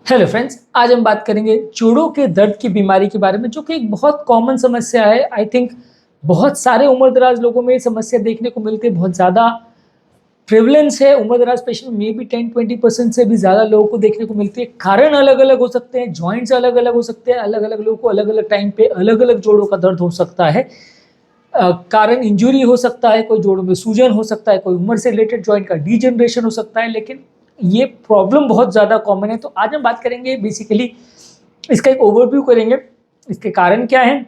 Hello friends, आज हम बात करेंगे जोड़ों के दर्द की बीमारी के बारे में, जो कि एक बहुत कॉमन समस्या है। आई थिंक बहुत सारे उम्रदराज लोगों में ये समस्या देखने को मिलती है, बहुत ज़्यादा प्रिवलेंस है। उम्रदराज पेशेंट में भी 10-20% से भी ज़्यादा लोगों को देखने को मिलती है। कारण अलग अलग हो सकते हैं, जॉइंट्स अलग अलग हो सकते हैं, अलग अलग लोगों को अलग अलग टाइम पे अलग अलग जोड़ों का दर्द हो सकता है। कारण इंजुरी हो सकता है, कोई जोड़ों में सूजन हो सकता है, कोई उम्र से रिलेटेड जॉइंट का डीजनरेशन हो सकता है, लेकिन ये प्रॉब्लम बहुत ज़्यादा कॉमन है। तो आज हम बात करेंगे बेसिकली, इसका एक ओवरव्यू करेंगे, इसके कारण क्या हैं,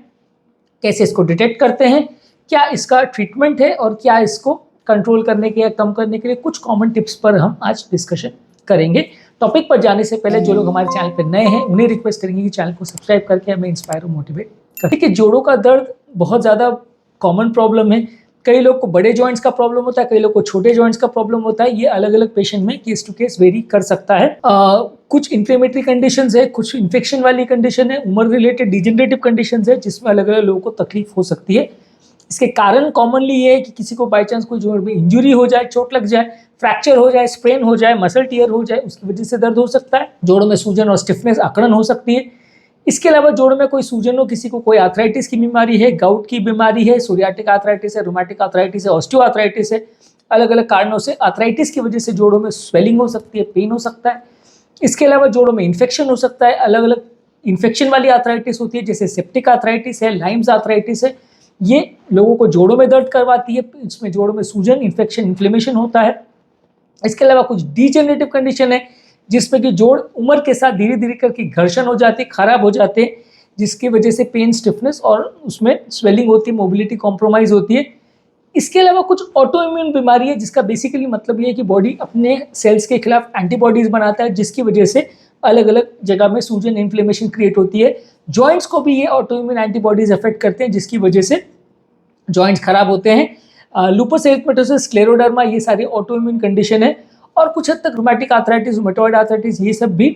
कैसे इसको डिटेक्ट करते हैं, क्या इसका ट्रीटमेंट है और क्या इसको कंट्रोल करने के या कम करने के लिए कुछ कॉमन टिप्स पर हम आज डिस्कशन करेंगे। टॉपिक पर जाने से पहले जो लोग हमारे चैनल पर नए हैं उन्हें रिक्वेस्ट करेंगे कि चैनल को सब्सक्राइब करके हमें इंस्पायर और मोटिवेट करें। देखिए, जोड़ों का दर्द बहुत ज़्यादा कॉमन प्रॉब्लम है। कई लोग को बड़े जॉइंट्स का प्रॉब्लम होता है, कई लोग को छोटे जॉइंट्स का प्रॉब्लम होता है। ये अलग अलग पेशेंट में केस टू केस वेरी कर सकता है। कुछ इन्फ्लेमेटरी कंडीशंस है, कुछ इन्फेक्शन वाली कंडीशन है, उम्र रिलेटेड डिजेनरेटिव कंडीशंस है, जिसमें अलग अलग लोगों को तकलीफ हो सकती है। इसके कारण कॉमनली ये है कि किसी को बाई चांस कोई जोड़ में इंजुरी हो जाए, चोट लग जाए, फ्रैक्चर हो जाए, स्प्रेन हो जाए, मसल टियर हो जाए, उसकी वजह से दर्द हो सकता है। जोड़ों में सूजन और स्टिफनेस, अकड़न हो सकती है। इसके अलावा जोड़ में कोई सूजन हो, किसी को कोई आर्थराइटिस की बीमारी है, गाउट की बीमारी है, सोरियाटिक आर्थराइटिस है, रोमैटिक आर्थराइटिस है, ऑस्टियो आर्थराइटिस है, अलग अलग कारणों से आर्थराइटिस की वजह से जोड़ों में स्वेलिंग हो सकती है, पेन हो सकता है। इसके अलावा जोड़ों में इन्फेक्शन हो सकता है, अलग अलग इन्फेक्शन वाली आर्थराइटिस होती है, जैसे सेप्टिक आर्थराइटिस है, लाइम्स आर्थराइटिस है। ये लोगों को जोड़ों में दर्द करवाती है, इसमें जोड़ों में सूजन, इन्फेक्शन, इन्फ्लेमेशन होता है। इसके अलावा कुछ डीजेनरेटिव कंडीशन है, जिसमें कि जोड़ उम्र के साथ धीरे धीरे करके घर्षण हो जाते, खराब हो जाते, जिसकी वजह से पेन, स्टिफनेस और उसमें स्वेलिंग होती है, मोबिलिटी कॉम्प्रोमाइज होती है। इसके अलावा कुछ ऑटो इम्यून बीमारी है, जिसका बेसिकली मतलब ये है कि बॉडी अपने सेल्स के खिलाफ एंटीबॉडीज बनाता है, जिसकी वजह से अलग अलग जगह में सूजन, इन्फ्लेमेशन क्रिएट होती है। जॉइंट्स को भी ये ऑटो इम्यून एंटीबॉडीज अफेक्ट करते हैं, जिसकी वजह से जॉइंट्स खराब होते हैं। लूपस एरिथमेटोसिस, स्क्लेरोडर्मा, ये सारी ऑटो इम्यून कंडीशन है। और कुछ हद तक रूमेटिक आर्थराइटिस, रूमेटॉइड आर्थराइटिस, ये सब भी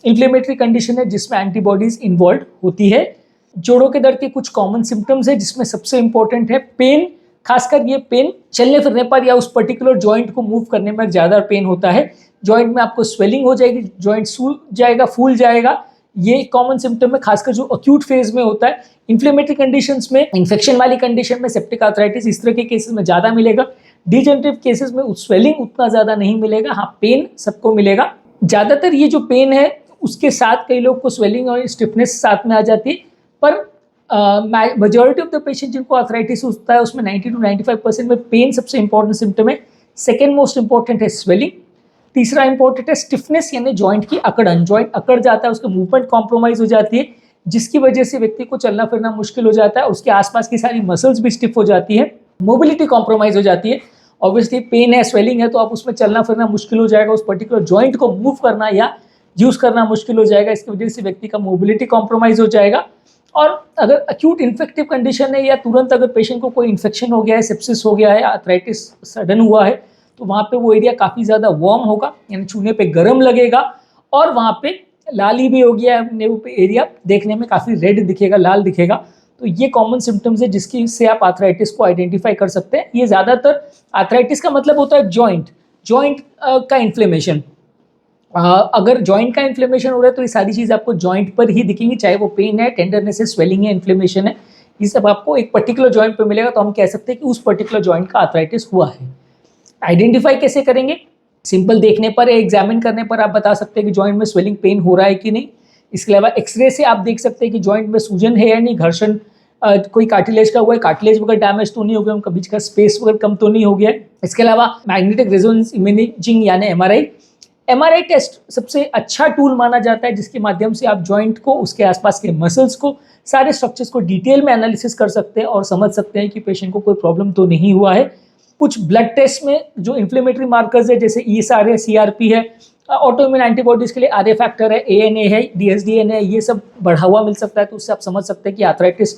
इन्फ्लेमेटरी कंडीशन है, जिसमें एंटीबॉडीज इन्वॉल्व होती है। जोड़ों के दर्द के कुछ कॉमन सिम्टम्स है, जिसमें सबसे इंपॉर्टेंट है पेन। खासकर ये पेन चलने फिरने पर या उस पर्टिकुलर जॉइंट को मूव करने में ज़्यादा पेन होता है। जॉइंट में आपको स्वेलिंग हो जाएगी, जॉइंट सूज जाएगा, फूल जाएगा, ये कॉमन सिम्टम है, खासकर जो अक्यूट फेज में होता है। इन्फ्लेमेटरी कंडीशंस में, इन्फेक्शन वाली कंडीशन में, सेप्टिक आर्थराइटिस, इस तरह के केसेस में ज़्यादा मिलेगा। डिजेनरेटिव केसेस में स्वेलिंग उतना ज़्यादा नहीं मिलेगा, हाँ पेन सबको मिलेगा। ज़्यादातर ये जो पेन है उसके साथ कई लोग को स्वेलिंग और स्टिफनेस साथ में आ जाती है, पर मेजॉरिटी ऑफ द पेशेंट जिनको आर्थराइटिस होता है उसमें 90 to 95% में पेन सबसे इंपॉर्टेंट सिम्टम है। सेकेंड मोस्ट इंपॉर्टेंट है स्वेलिंग। तीसरा इंपॉर्टेंट है स्टिफनेस, यानी जॉइंट की अकड़न। जॉइंट अकड़ जाता है, उसकी मूवमेंट कॉम्प्रोमाइज हो जाती है, जिसकी वजह से व्यक्ति को चलना फिरना मुश्किल हो जाता है, उसके आसपास की सारी मसल्स भी स्टिफ हो जाती है, मोबिलिटी कॉम्प्रोमाइज हो जाती है। ऑब्वियसली पेन है, स्वेलिंग है, तो आप उसमें चलना फिरना मुश्किल हो जाएगा, उस पर्टिकुलर जॉइंट को मूव करना या यूज़ करना मुश्किल हो जाएगा। इसकी वजह से व्यक्ति का मोबिलिटी कॉम्प्रोमाइज हो जाएगा। और अगर अक्यूट इन्फेक्टिव कंडीशन है या तुरंत अगर पेशेंट को कोई इन्फेक्शन हो गया है, सेप्सिस हो गया है, आर्थराइटिस सडन हुआ है, तो वहाँ पे वो एरिया काफ़ी ज़्यादा वार्म होगा, यानी छूने पे गर्म लगेगा, और वहाँ पे लाली भी होगी, एरिया देखने में काफ़ी रेड दिखेगा, लाल दिखेगा। तो ये कॉमन सिम्टम्स है जिसकी से आप आर्थराइटिस को आइडेंटिफाई कर सकते हैं। ये ज़्यादातर आर्थराइटिस का मतलब होता है जॉइंट का इन्फ्लेमेशन। अगर जॉइंट का इन्फ्लेमेशन हो रहा है तो ये सारी चीज़ आपको जॉइंट पर ही दिखेंगी, चाहे वो पेन है, टेंडरनेस है, स्वेलिंग है, इन्फ्लेमेशन है, ये सब आपको एक पर्टिकुलर जॉइंट पर मिलेगा। तो हम कह सकते हैं कि उस पर्टिकुलर जॉइंट का आर्थराइटिस हुआ है। आइडेंटिफाई कैसे करेंगे? सिंपल देखने पर, एग्जामिन करने पर आप बता सकते हैं कि जॉइंट में स्वेलिंग, पेन हो रहा है कि नहीं। इसके अलावा एक्सरे से आप देख सकते हैं कि जॉइंट में सूजन है या नहीं, घर्षण कोई कार्टिलेज का हुआ है, कार्टिलेज वगैरह डैमेज तो नहीं हो गया, उनका बीच का स्पेस वगैरह कम तो नहीं हो गया है। इसके अलावा मैग्नेटिक रेजोनेंस इमेजिंग यानी एमआरआई टेस्ट सबसे अच्छा टूल माना जाता है, जिसके माध्यम से आप जॉइंट को, उसके आसपास के मसल्स को, सारे स्ट्रक्चर्स को डिटेल में एनालिसिस कर सकते हैं और समझ सकते हैं कि पेशेंट को कोई प्रॉब्लम तो नहीं हुआ है। कुछ ब्लड टेस्ट में जो इन्फ्लेमेटरी मार्कर्स है, जैसे ईएसआर है, सीआरपी है, ऑटो इम्यून एंटीबॉडीज के लिए आरए फैक्टर है, एएनए है, डीएसडीएन है, ये सब बढ़ा हुआ मिल सकता है, तो उससे आप समझ सकते हैं कि आर्थराइटिस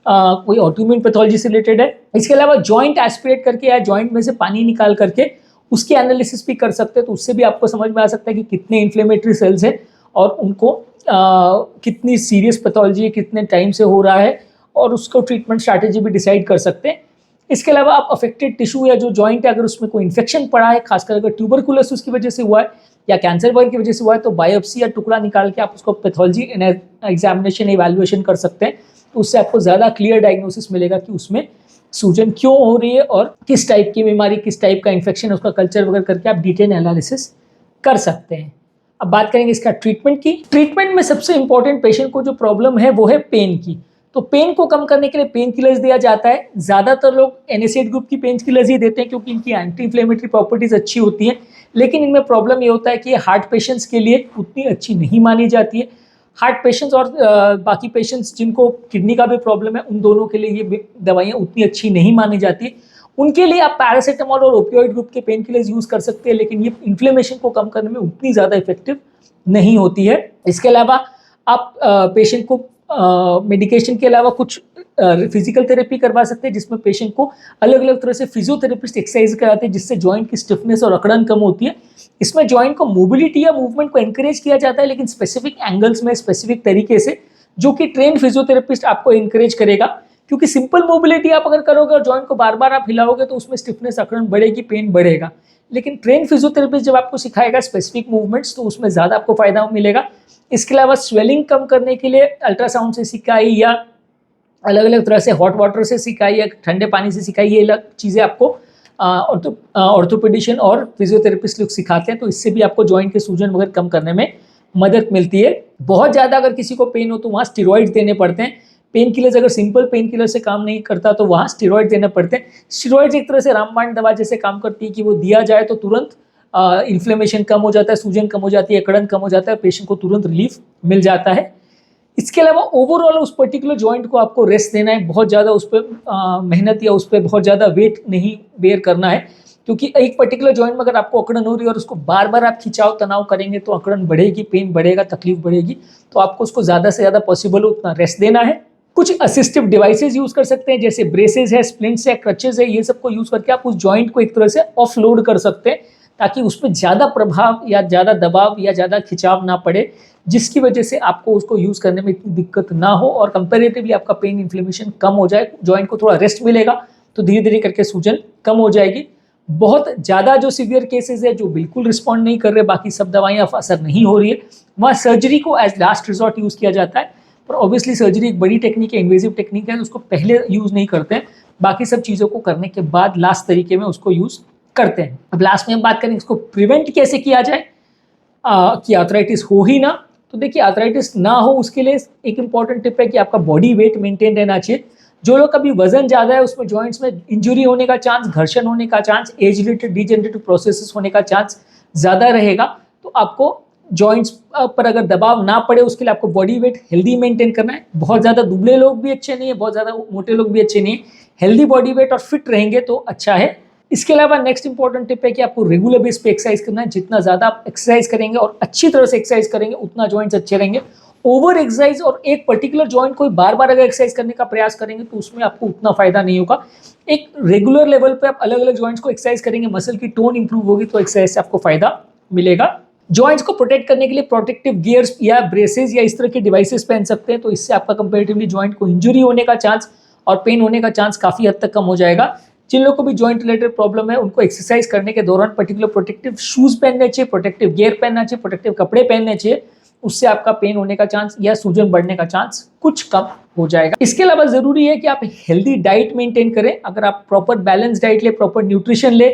कोई ऑटो इम्यून पैथोलॉजी से रिलेटेड है। इसके अलावा जॉइंट एस्पिरेट करके या जॉइंट में से पानी निकाल करके उसकी एनालिसिस भी कर सकते हैं, तो उससे भी आपको समझ में आ सकता है कि कितने इन्फ्लेमेटरी सेल्स हैं और उनको कितनी सीरियस पैथोलॉजी है, कितने टाइम से हो रहा है, और उसको ट्रीटमेंट स्ट्रैटेजी भी डिसाइड कर सकते हैं। इसके अलावा आप अफेक्टेड टिश्यू या जो जॉइंट है, अगर उसमें कोई इन्फेक्शन पड़ा है, खासकर अगर ट्यूबरकुलस उसकी वजह से हुआ है, या कैंसर वगैरह की वजह से हुआ है तो बायोप्सी या टुकड़ा निकाल के आप उसको पैथोलॉजी एग्जामिनेशन इवैल्यूएशन कर सकते हैं। तो उससे आपको ज़्यादा क्लियर डायग्नोसिस मिलेगा कि उसमें सूजन क्यों हो रही है और किस टाइप की बीमारी, किस टाइप का इन्फेक्शन है, उसका कल्चर वगैरह करके आप डिटेल एनालिसिस कर सकते हैं। अब बात करेंगे इसका ट्रीटमेंट की। ट्रीटमेंट में सबसे इंपॉर्टेंट पेशेंट को जो प्रॉब्लम है वो है पेन की। तो पेन को कम करने के लिए पेन किलर्स दिया जाता है। ज़्यादातर लोग NSAID ग्रुप की पेन किलर्स ही देते हैं क्योंकि इनकी एंटी इन्फ्लेमेटरी प्रॉपर्टीज अच्छी होती हैं, लेकिन इनमें प्रॉब्लम ये होता है कि हार्ट पेशेंट्स के लिए उतनी अच्छी नहीं मानी जाती है। हार्ट पेशेंट्स और बाकी पेशेंट्स जिनको किडनी का भी प्रॉब्लम है, उन दोनों के लिए ये दवाइयाँ उतनी अच्छी नहीं मानी जाती। उनके लिए आप पैरासीटामोल और ओपियोइड ग्रुप के पेन किलर्स यूज़ कर सकते हैं, लेकिन ये इन्फ्लेमेशन को कम करने में उतनी ज़्यादा इफेक्टिव नहीं होती है। इसके अलावा आप पेशेंट को मेडिकेशन के अलावा कुछ फिजिकल थेरेपी करवा सकते हैं, जिसमें पेशेंट को अलग अलग तरह से फिजियोथेरेपिस्ट एक्सरसाइज कराते हैं, जिससे जॉइंट की स्टिफनेस और अकड़न कम होती है। इसमें जॉइंट को मोबिलिटी या मूवमेंट को एनकरेज किया जाता है, लेकिन स्पेसिफिक एंगल्स में स्पेसिफिक तरीके से, जो कि ट्रेन फिजियोथेरेपिस्ट आपको एनकरेज करेगा। क्योंकि सिंपल मोबिलिटी आप अगर करोगे और जॉइंट को बार बार आप हिलाओगे तो उसमें स्टिफनेस, अकड़न बढ़ेगी, पेन बढ़ेगा। लेकिन ट्रेन फिजियोथेरेपिस्ट जब आपको सिखाएगा स्पेसिफिक मूवमेंट्स, तो उसमें ज़्यादा आपको फायदा मिलेगा। इसके अलावा स्वेलिंग कम करने के लिए अल्ट्रासाउंड से सिकाई या अलग अलग तरह से हॉट वाटर से सिकाई या ठंडे पानी से सिकाई, ये अलग चीज़ें आपको ऑर्थोपेडिशियन और फिजियोथेरेपिस्ट लोग सिखाते हैं। तो इससे भी आपको जॉइंट के सूजन वगैरह कम करने में मदद मिलती है। बहुत ज़्यादा अगर किसी को पेन हो तो वहाँ स्टेरॉइड्स देने पड़ते हैं। पेन किलर्स अगर सिंपल पेन किलर से काम नहीं करता तो वहाँ स्टेरॉइड देने पड़ते हैं। स्टेरॉइड्स एक तरह से रामबाण दवा जैसे काम करती है कि वो दिया जाए तो तुरंत इन्फ्लेमेशन कम हो जाता है, सूजन कम हो जाती है, अकड़न कम हो जाता है, पेशेंट को तुरंत रिलीफ मिल जाता है। इसके अलावा ओवरऑल उस पर्टिकुलर जॉइंट को आपको रेस्ट देना है, बहुत ज़्यादा उस पर मेहनत या उस पर बहुत ज़्यादा वेट नहीं बेयर करना है। क्योंकि एक पर्टिकुलर जॉइंट में अगर आपको अकड़न हो रही है और उसको बार बार आप खिंचाव तनाव करेंगे तो अकड़न बढ़ेगी, पेन बढ़ेगा, तकलीफ बढ़ेगी। तो आपको उसको ज़्यादा से ज़्यादा पॉसिबल हो उतना रेस्ट देना है। कुछ असिस्टिव डिवाइसेज यूज़ कर सकते हैं, जैसे ब्रेसेस है, स्प्लिंट्स है, क्रचेज है, ये सबको यूज़ करके आप उस जॉइंट को एक तरह से ऑफ लोड कर सकते हैं, ताकि उस पर ज़्यादा प्रभाव या ज़्यादा दबाव या ज़्यादा खिंचाव ना पड़े, जिसकी वजह से आपको उसको यूज़ करने में इतनी दिक्कत ना हो और कंपैरेटिवली आपका पेन इन्फ्लेमेशन कम हो जाए, जॉइंट को थोड़ा रेस्ट मिलेगा तो धीरे धीरे करके सूजन कम हो जाएगी। बहुत ज़्यादा जो सीवियर केसेस है, जो बिल्कुल रिस्पॉन्ड नहीं कर रहे, बाकी सब दवाइयाँ असर नहीं हो रही है, वहाँ सर्जरी को एज लास्ट रिजॉर्ट यूज़ किया जाता है। पर ऑब्वियसली सर्जरी एक बड़ी टेक्निक है, इन्वेजिव टेक्निक है, तो उसको पहले यूज़ नहीं करते हैं, बाकी सब चीज़ों को करने के बाद लास्ट तरीके में उसको यूज़ करते हैं। अब लास्ट में हम बात करेंगे इसको प्रिवेंट कैसे किया जाए कि आर्थराइटिस हो ही ना। तो देखिए, आर्थराइटिस ना हो उसके लिए एक इंपॉर्टेंट टिप है कि आपका बॉडी वेट मेंटेन रहना चाहिए। जो लोग कभी वजन ज़्यादा है उसमें जॉइंट्स में इंजुरी होने का चांस, घर्षण होने का chance, age related degenerative processes होने का चांस ज़्यादा रहेगा। तो आपको जॉइंट्स पर अगर दबाव ना पड़े उसके लिए आपको बॉडी वेट हेल्दी मेंटेन करना है। बहुत ज़्यादा दुबले लोग भी अच्छे नहीं है, बहुत ज़्यादा मोटे लोग भी अच्छे नहीं है, हेल्दी बॉडी वेट और फिट रहेंगे तो अच्छा है। इसके अलावा नेक्स्ट इंपॉर्टेंट टिप है कि आपको रेगुलर बेस पे एक्सरसाइज करना है। जितना ज़्यादा आप एक्सरसाइज करेंगे और अच्छी तरह से एक्सरसाइज करेंगे उतना जॉइंट्स अच्छे रहेंगे। ओवर एक्सरसाइज और एक पर्टिकुलर जॉइंट को बार बार अगर एक्सरसाइज करने का प्रयास करेंगे तो उसमें आपको उतना फायदा नहीं होगा। एक रेगुलर लेवल पे आप अलग अलग जॉइंट्स को एक्सरसाइज करेंगे, मसल की टोन इंप्रूव होगी, तो एक्सरसाइज से आपको फायदा मिलेगा। जॉइंट्स को प्रोटेक्ट करने के लिए प्रोटेक्टिव गियर्स या ब्रेसेस या इस तरह के डिवाइसेस पहन सकते हैं, तो इससे आपका कंपैरेटिवली जॉइंट को इंजुरी होने का चांस और पेन होने का चांस काफ़ी हद तक कम हो जाएगा। जिन लोगों को भी जॉइंट रिलेटेड प्रॉब्लम है उनको एक्सरसाइज करने के दौरान पर्टिकुलर प्रोटेक्टिव शूज पहनने चाहिए, प्रोटेक्टिव गियर पहनना चाहिए, प्रोटेक्टिव कपड़े पहनने चाहिए। उससे आपका पेन होने का चांस या सूजन बढ़ने का चांस कुछ कम हो जाएगा। इसके अलावा जरूरी है कि आप हेल्दी डाइट मेंटेन करें। अगर आप प्रॉपर बैलेंस डाइट ले, प्रॉपर न्यूट्रिशन ले,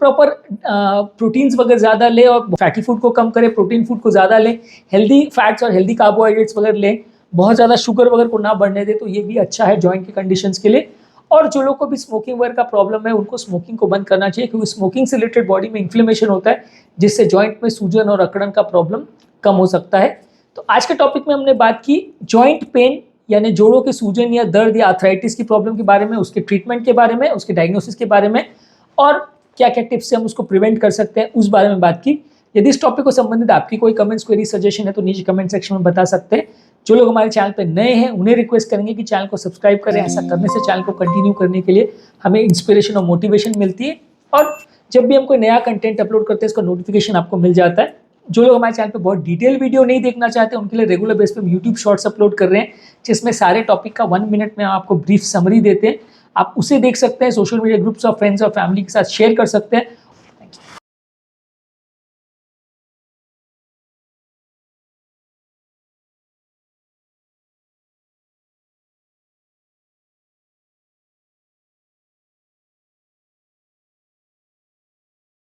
प्रॉपर प्रोटीन्स वगैरह ज़्यादा ले और फैटी फूड को कम करें, प्रोटीन फूड को ज़्यादा लें, हेल्दी फैट्स और हेल्दी कार्बोहाइड्रेट्स वगैरह लें, बहुत ज़्यादा शुगर वगैरह को ना बढ़ने दे, तो ये भी अच्छा है जॉइंट की कंडीशंस के लिए। और जो लोग को भी स्मोकिंग वगैरह का प्रॉब्लम है उनको स्मोकिंग को बंद करना चाहिए, क्योंकि स्मोकिंग से रिलेटेड बॉडी में इन्फ्लेमेशन होता है, जिससे जॉइंट में सूजन और अकड़न का प्रॉब्लम कम हो सकता है। तो आज के टॉपिक में हमने बात की जॉइंट पेन यानी जोड़ों के सूजन या दर्द या आर्थराइटिस की प्रॉब्लम के बारे में, उसके ट्रीटमेंट के बारे में, उसके डायग्नोसिस के बारे में, और क्या क्या टिप्स से हम उसको प्रिवेंट कर सकते हैं उस बारे में बात की। यदि इस टॉपिक को संबंधित आपकी कोई कमेंट्स, क्वेरी, सजेशन है तो नीचे कमेंट सेक्शन में बता सकते हैं। जो लोग हमारे चैनल पर नए हैं उन्हें रिक्वेस्ट करेंगे कि चैनल को सब्सक्राइब करें। ऐसा करने से चैनल को कंटिन्यू करने के लिए हमें इंस्पिरेशन और मोटिवेशन मिलती है, और जब भी हम कोई नया कंटेंट अपलोड करते हैं इसका नोटिफिकेशन आपको मिल जाता है। जो लोग हमारे चैनल पे बहुत डिटेल वीडियो नहीं देखना चाहते उनके लिए रेगुलर बेस पे हम यूट्यूब शॉर्ट्स अपलोड कर रहे हैं, जिसमें सारे टॉपिक का 1 मिनट में आपको ब्रीफ समरी देते हैं। आप उसे देख सकते हैं, सोशल मीडिया ग्रुप्स और फ्रेंड्स और फैमिली के साथ शेयर कर सकते हैं,